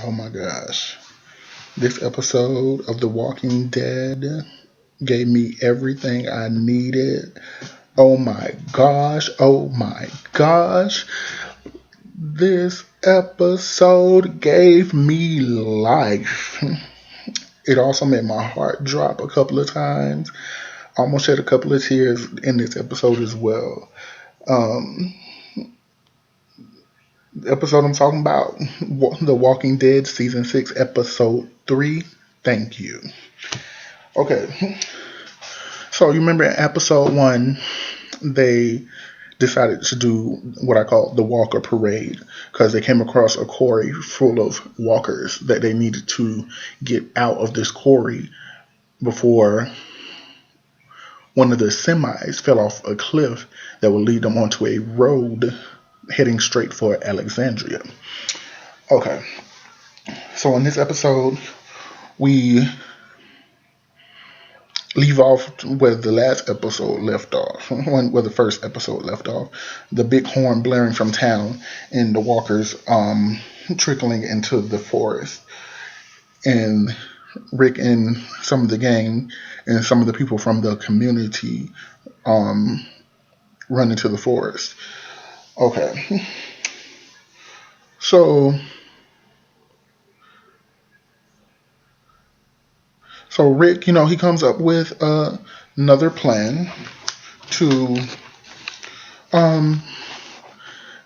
Oh my gosh. This episode of The Walking Dead gave me everything I needed. Oh my gosh. Oh my gosh. This episode gave me life. It also made my heart drop a couple of times. Almost shed a couple of tears in this episode as well. Um, the episode I'm talking about, The Walking Dead Season 6, Episode 3. Thank you. Okay, so you remember in Episode 1, they decided to do what I call the Walker Parade because they came across a quarry full of walkers that they needed to get out of this quarry before one of the semis fell off a cliff that would lead them onto a road heading straight for Alexandria. Okay, so in this episode, we leave off where the last episode left off, where the first episode left off. The big horn blaring from town and the walkers trickling into the forest. And Rick and some of the gang and some of the people from the community um, run into the forest. Okay, so Rick, he comes up with another plan to um,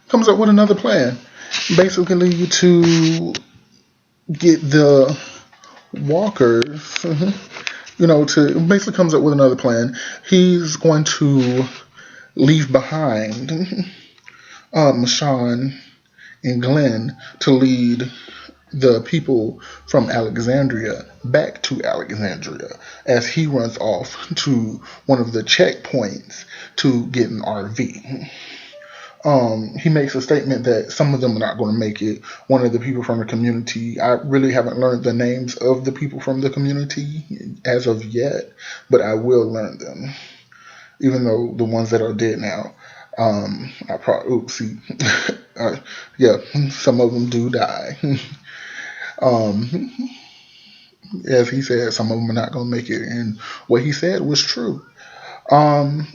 comes up with another plan, basically to get the walkers, to basically comes up with another plan. He's going to leave behind Sean and Glenn to lead the people from Alexandria back to Alexandria as he runs off to one of the checkpoints to get an RV. He makes a statement that some of them are not going to make it. One of the people from the community, I really haven't learned the names of the people from the community as of yet, but I will learn them, even though the ones that are dead now. I probably, yeah, some of them do die. um, as he said, some of them are not going to make it, and what he said was true. Um,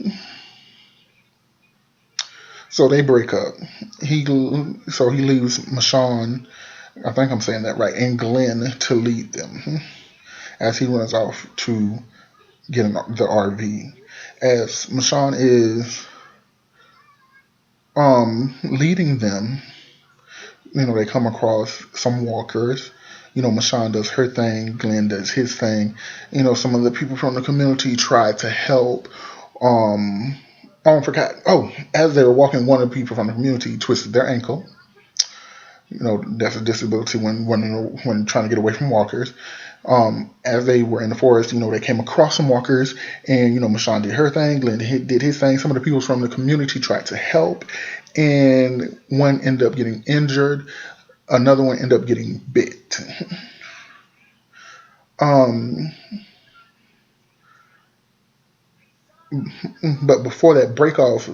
so they break up. He he leaves Michonne, I think I'm saying that right, and Glenn to lead them as he runs off to get the RV. As Michonne is leading them, they come across some walkers. Michonne does her thing, Glenn does his thing. Some of the people from the community try to help. Um, oh, I forgot. Oh, as they were walking, one of the people from the community twisted their ankle. That's a disability when trying to get away from walkers. As they were in the forest, they came across some walkers, and Michonne did her thing, Glenn did his thing. Some of the people from the community tried to help, and one ended up getting injured. Another one ended up getting bit. Um, but before that break off,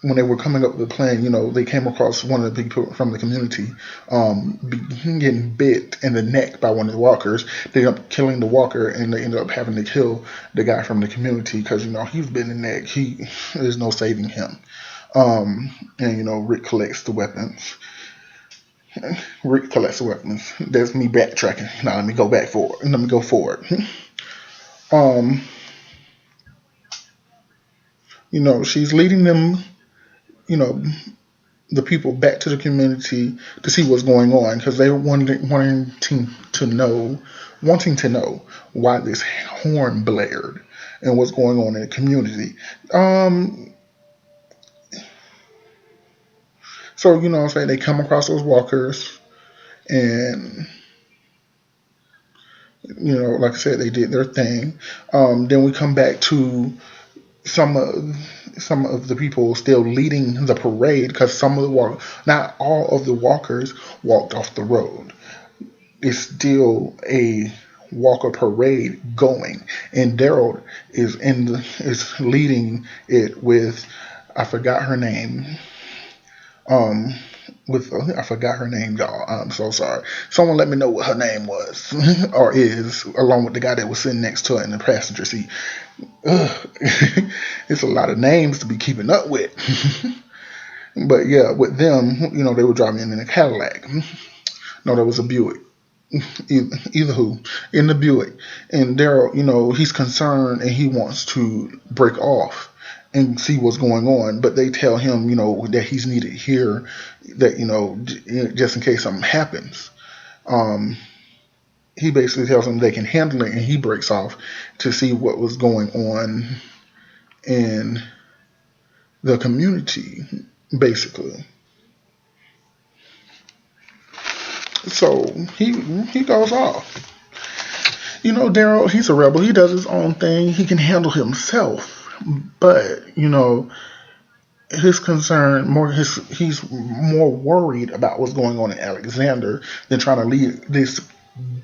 when they were coming up with the plan, they came across one of the people from the community getting bit in the neck by one of the walkers. They ended up killing the walker, and they ended up having to kill the guy from the community because he's been in the neck. There's no saving him. And Rick collects the weapons. Rick collects the weapons. That's me backtracking. Now let me go back forward. Let me go forward. Um, she's leading them. You know, the people back to the community to see what's going on because they were wanting to know why this horn blared and what's going on in the community. So what I'm saying, they come across those walkers, and like I said, they did their thing. Then we come back to some of the people still leading the parade because not all of the walkers walked off the road. It's still a walker parade going, and Daryl is leading it with, I forgot her name. Um, with I forgot her name, y'all. I'm so sorry. Someone let me know what her name was or is, along with the guy that was sitting next to her in the passenger seat. Ugh. It's a lot of names to be keeping up with. But yeah, with them, they were driving in a Cadillac. No, that was a Buick. Either who, in the Buick. And Daryl, he's concerned and he wants to break off and see what's going on. But they tell him, that he's needed here, that, just in case something happens. He basically tells them they can handle it, and he breaks off to see what was going on in the community, basically. So he goes off. Daryl, he's a rebel. He does his own thing. He can handle himself. But, his concern he's more worried about what's going on in Alexander than trying to lead this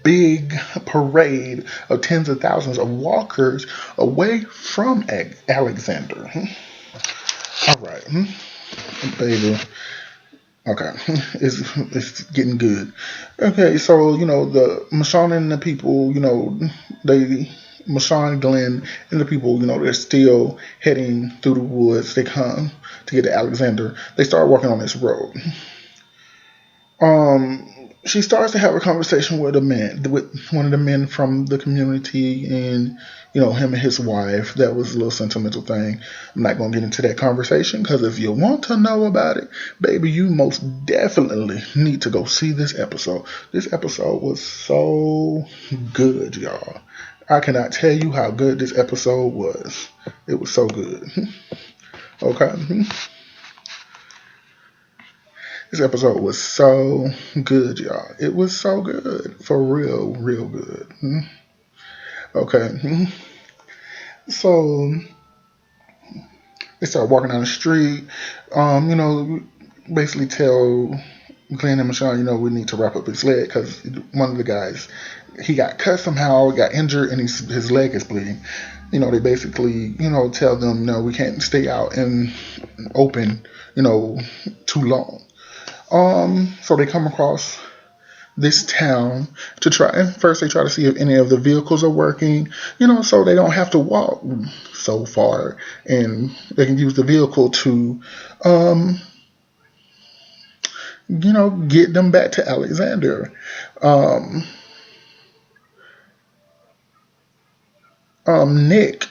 big parade of tens of thousands of walkers away from Alexander. All right, baby. Okay, it's getting good. Okay, so the Michonne and the people, Michonne, Glenn, and the people, they're still heading through the woods. They come to get to Alexander. They start walking on this road. She starts to have a conversation with one of the men from the community, and him and his wife. That was a little sentimental thing. I'm not gonna get into that conversation because if you want to know about it, baby, you most definitely need to go see this episode. This episode was so good, y'all. I cannot tell you how good this episode was. It was so good. Okay. This episode was so good, y'all. It was so good. For real, real good. Okay. So they start walking down the street. Basically tell Glenn and Michelle, we need to wrap up his leg because one of the guys, he got cut somehow, got injured, and his leg is bleeding. They basically, tell them, no, we can't stay out in open, too long. So they come across this town to first they try to see if any of the vehicles are working, so they don't have to walk so far and they can use the vehicle to, get them back to Alexander. Nick,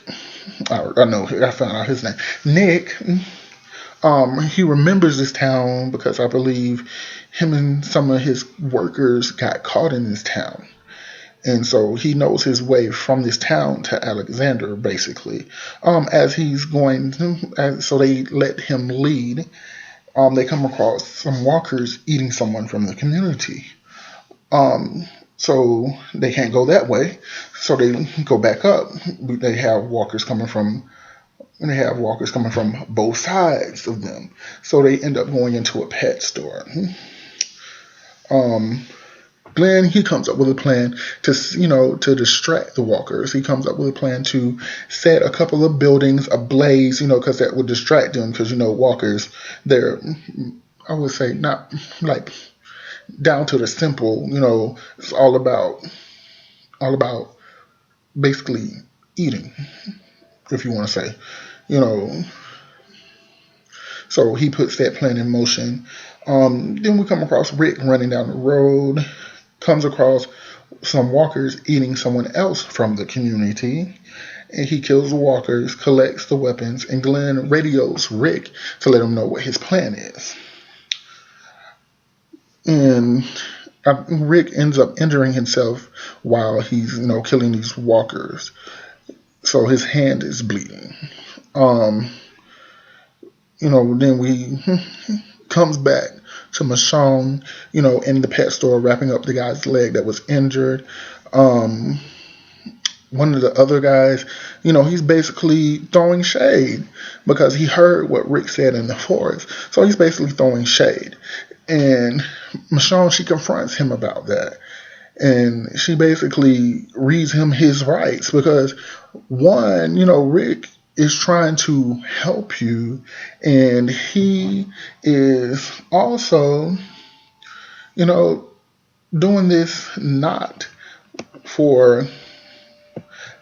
I know, I found out his name. Nick, he remembers this town because I believe him and some of his workers got caught in this town. And so he knows his way from this town to Alexander, basically. As he's going, so they let him lead. They come across some walkers eating someone from the community. So they can't go that way. So they go back up. They have walkers coming from both sides of them. So they end up going into a pet store. Glenn, he comes up with a plan to distract the walkers. He comes up with a plan to set a couple of buildings ablaze, because that would distract them. Because, walkers, they're, I would say, not like down to the simple, it's all about basically eating, if you want to say, So he puts that plan in motion. Then we come across Rick running down the road, comes across some walkers eating someone else from the community, and he kills the walkers, collects the weapons, and Glenn radios Rick to let him know what his plan is. And Rick ends up injuring himself while he's, killing these walkers. So his hand is bleeding. Then we comes back to Michonne, in the pet store wrapping up the guy's leg that was injured. One of the other guys, he's basically throwing shade because he heard what Rick said in the forest. So he's basically throwing shade. And Michonne, she confronts him about that. And she basically reads him his rights because, one, Rick is trying to help you, and he is also, you know, doing this for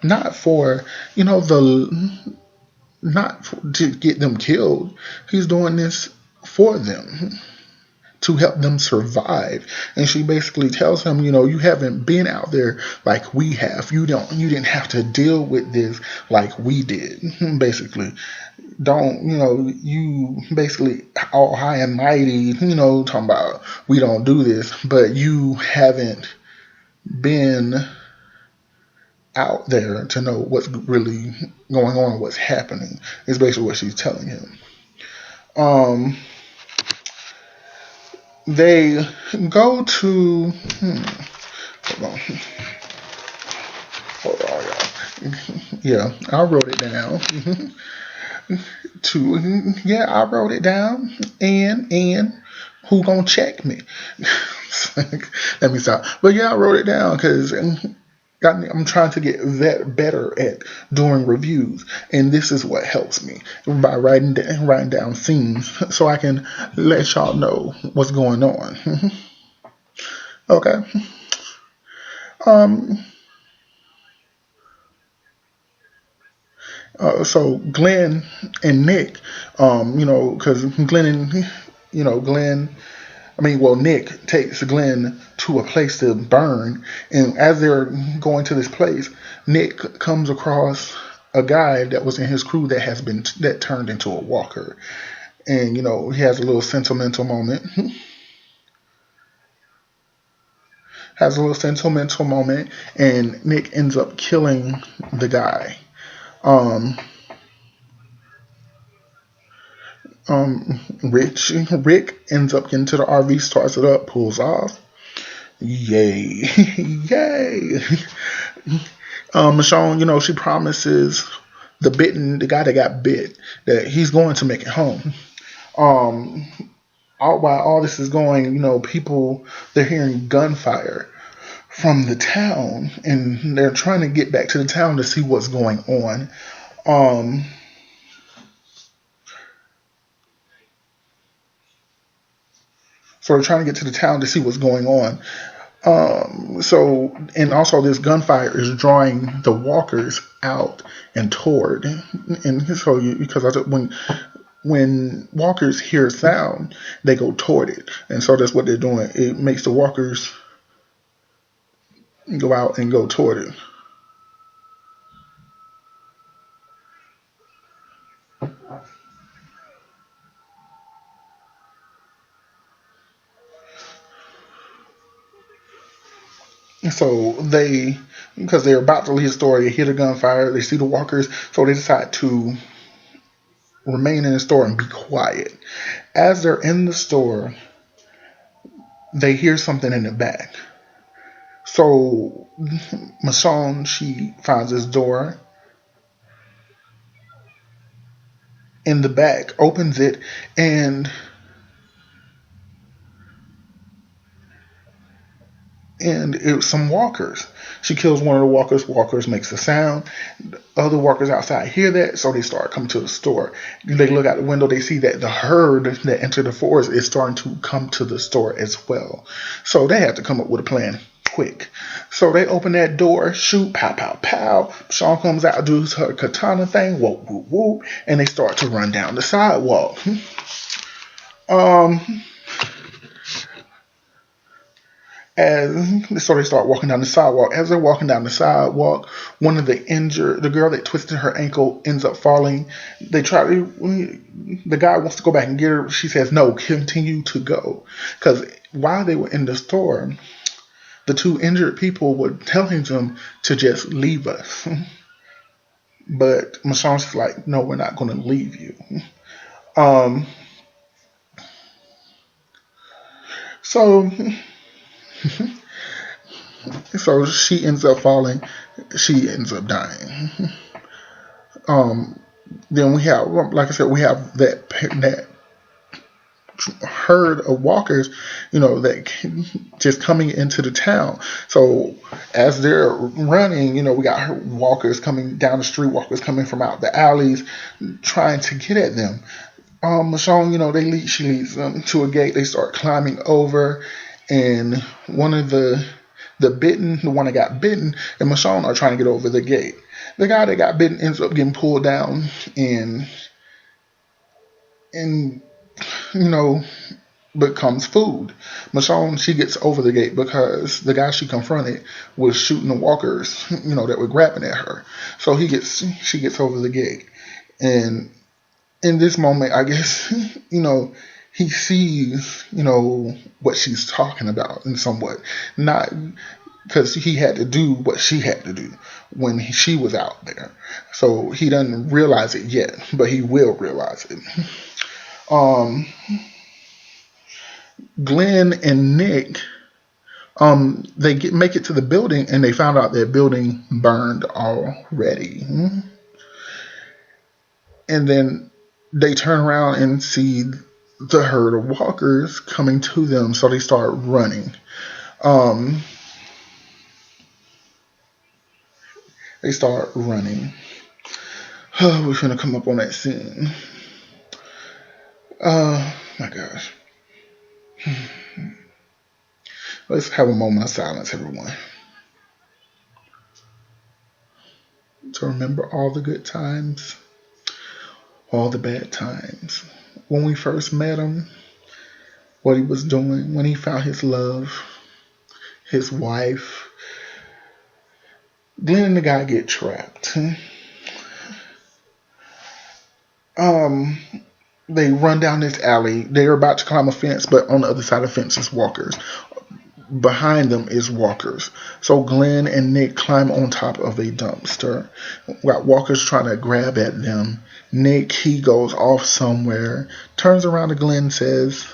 not for the not for, to get them killed. He's doing this for them, to help them survive. And she basically tells him, you haven't been out there like we have. You didn't have to deal with this like we did. Basically, don't you basically all high and mighty, talking about we don't do this, but you haven't been out there to know what's really going on, what's happening. Is basically what she's telling him. They go to hold on. Hold on, y'all. Yeah, I wrote it down. I wrote it down. And who gonna check me? Let me stop. But yeah, I wrote it down because I'm trying to get better at doing reviews, and this is what helps me by writing down scenes so I can let y'all know what's going on. Okay. So Glenn and Nick, because Nick takes Glenn to a place to burn, and as they're going to this place, Nick comes across a guy that was in his crew that turned into a walker, and he has a little sentimental moment. And Nick ends up killing the guy. Rick ends up getting to the RV, starts it up, pulls off. Yay. Yay. Michonne, she promises the guy that got bit, that he's going to make it home. While all this is going, people, they're hearing gunfire from the town, and they're trying to get back to the town to see what's going on. So they're trying to get to the town to see what's going on. And also this gunfire is drawing the walkers out and toward. And so because when walkers hear sound, they go toward it. And so that's what they're doing. It makes the walkers go out and go toward it. So because they're about to leave the store, they hear the gunfire, they see the walkers, so they decide to remain in the store and be quiet. As they're in the store, they hear something in the back. So Michonne, she finds this door in the back, opens it, and it was some walkers. She kills one of the walkers. Walkers makes a sound. Other walkers outside hear that, so they start coming to the store. They look out the window. They see that the herd that entered the forest is starting to come to the store as well. So they have to come up with a plan quick. So they open that door, shoot, pow, pow, pow. Sean comes out, does her katana thing, whoop, whoop, whoop, and they start to run down the sidewalk. So they start walking down the sidewalk. As they're walking down the sidewalk, the girl that twisted her ankle ends up falling. The guy wants to go back and get her. She says, no, continue to go. Because while they were in the store, the two injured people were telling them to just leave us. But Michonne's like, no, we're not going to leave you. So she ends up falling. She ends up dying. Then we have, like I said, we have that herd of walkers, that just coming into the town. So as they're running, we got walkers coming down the street, walkers coming from out the alleys, trying to get at them. Michonne, she leads them to a gate. They start climbing over, and one of the one that got bitten, and Michonne are trying to get over the gate. The guy that got bitten ends up getting pulled down, and becomes food. Michonne, she gets over the gate because the guy she confronted was shooting the walkers, that were grabbing at her. So she gets over the gate, and in this moment, I guess, he sees, what she's talking about in somewhat. Not because he had to do what she had to do when she was out there. So he doesn't realize it yet, but he will realize it. Glenn and Nick, they make it to the building, and they found out their building burned already. And then they turn around and see the herd of walkers coming to them, so they start running. They start running. We're gonna come up on that scene. My gosh. Let's have a moment of silence, everyone, to remember all the good times, all the bad times. When we first met him, what he was doing, when he found his love, his wife. Glenn and the guy get trapped. They run down this alley. They're about to climb a fence, but on the other side of the fence is walkers. Behind them is walkers. So Glenn and Nick climb on top of a dumpster. We got walkers trying to grab at them. Nick, he goes off somewhere, turns around to Glenn and says,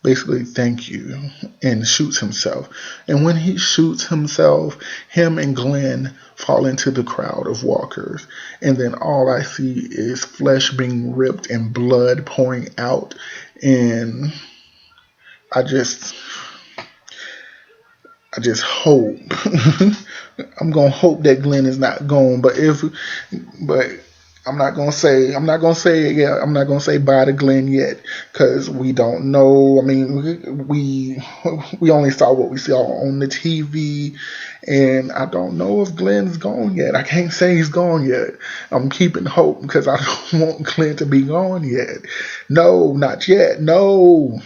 basically, thank you, and shoots himself. And when he shoots himself, him and Glenn fall into the crowd of walkers. And then all I see is flesh being ripped and blood pouring out. And I just hope I'm gonna hope that Glenn is not gone. But I'm not gonna say bye to Glenn yet, because we don't know. I mean, we only saw what we saw on the TV, and I don't know if Glenn's gone yet. I can't say he's gone yet. I'm keeping hope because I don't want Glenn to be gone yet. No, not yet. No,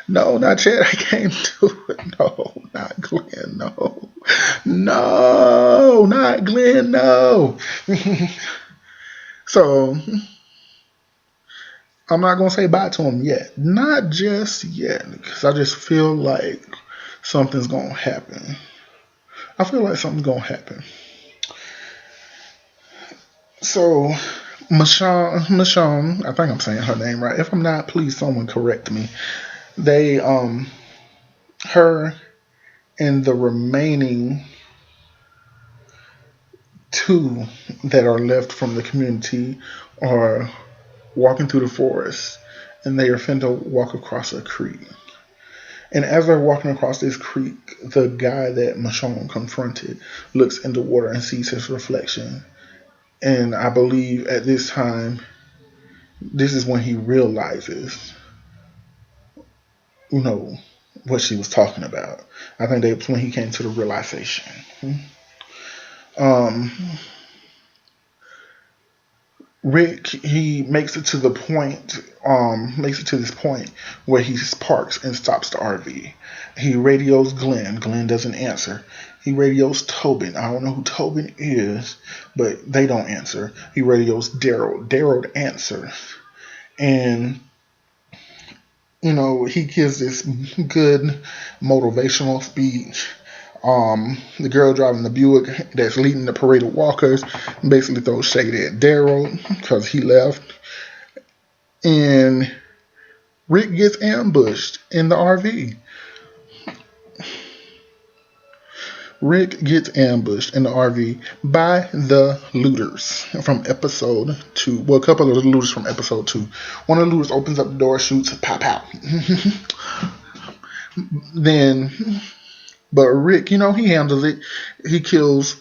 no, not yet. I can't do it. No, not Glenn. No, not Glenn. No. So, I'm not going to say bye to him yet. Not just yet, because I just feel like something's going to happen. I feel like something's going to happen. So, Michonne, I think I'm saying her name right. If I'm not, please someone correct me. They, her and the remaining two that are left from the community are walking through the forest, and they are finna walk across a creek. And as they're walking across this creek, the guy that Michonne confronted looks in the water and sees his reflection. And I believe at this time, this is when he realizes, what she was talking about. I think that's when he came to the realization. Rick, he makes it to this point where he parks and stops the RV. He radios Glenn. Glenn doesn't answer. He radios Tobin. I don't know who Tobin is, but they don't answer. He radios Daryl. Daryl answers. And, he gives this good motivational speech. The girl driving the Buick that's leading the parade of walkers basically throws shade at Daryl because he left. And Rick gets ambushed in the RV. Rick gets ambushed in the RV by the looters from episode 2. Well, a couple of the looters from episode 2. One of the looters opens up the door, shoots, pow pow. Then, but Rick, he handles it. He kills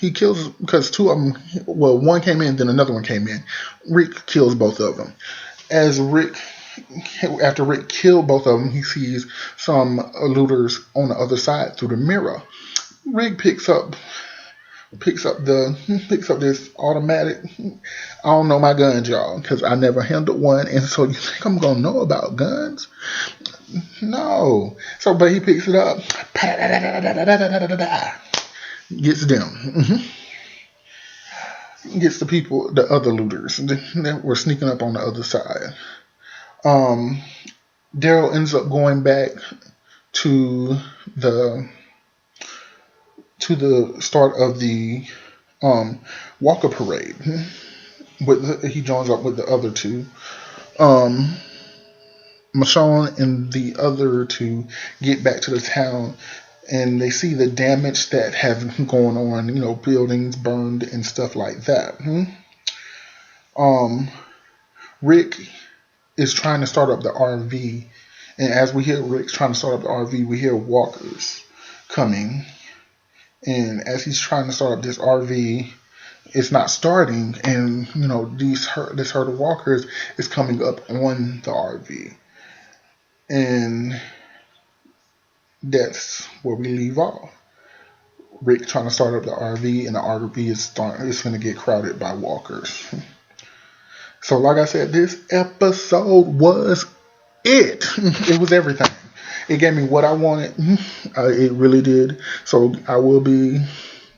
because two of them. Well, one came in, then another one came in. Rick kills both of them. After Rick killed both of them, he sees some looters on the other side through the mirror. Rick picks up this automatic. I don't know my guns, y'all, because I never handled one, and so you think I'm gonna know about guns? No. So, but he picks it up, gets them, gets the people, the other looters that were sneaking up on the other side. Daryl ends up going back to the start of the Walker parade. He joins up with the other two. Michonne and the other two get back to the town, and they see the damage that have gone on. Buildings burned and stuff like that. Rick is trying to start up the RV, and as we hear Rick's trying to start up the RV, we hear walkers coming. And as he's trying to start up this RV, it's not starting, and this herd of walkers is coming up on the RV, and that's where we leave off. Rick trying to start up the RV, and the RV is going to get crowded by walkers. So, like I said, this episode was it. It was everything. It gave me what I wanted. It really did. So I will be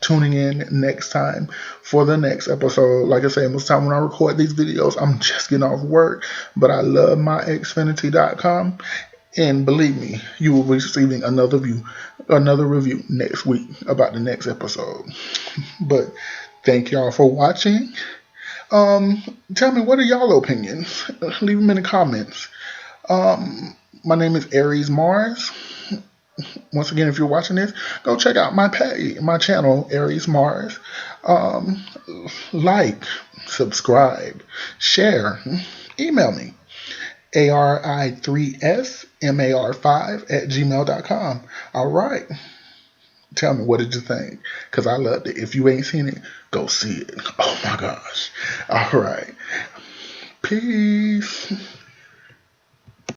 tuning in next time for the next episode. Like I said, most time when I record these videos, I'm just getting off work. But I love myxfinity.com. And believe me, you will be receiving another review next week about the next episode. But thank y'all for watching. Tell me, what are y'all opinions? Leave them in the comments. My name is Aries Mars. Once again, if you're watching this, go check out my channel, Aries Mars. Like, subscribe, share, email me, ari3smar5@gmail.com. All right. Tell me, what did you think? Because I loved it. If you ain't seen it, go see it. Oh my gosh. All right. Peace.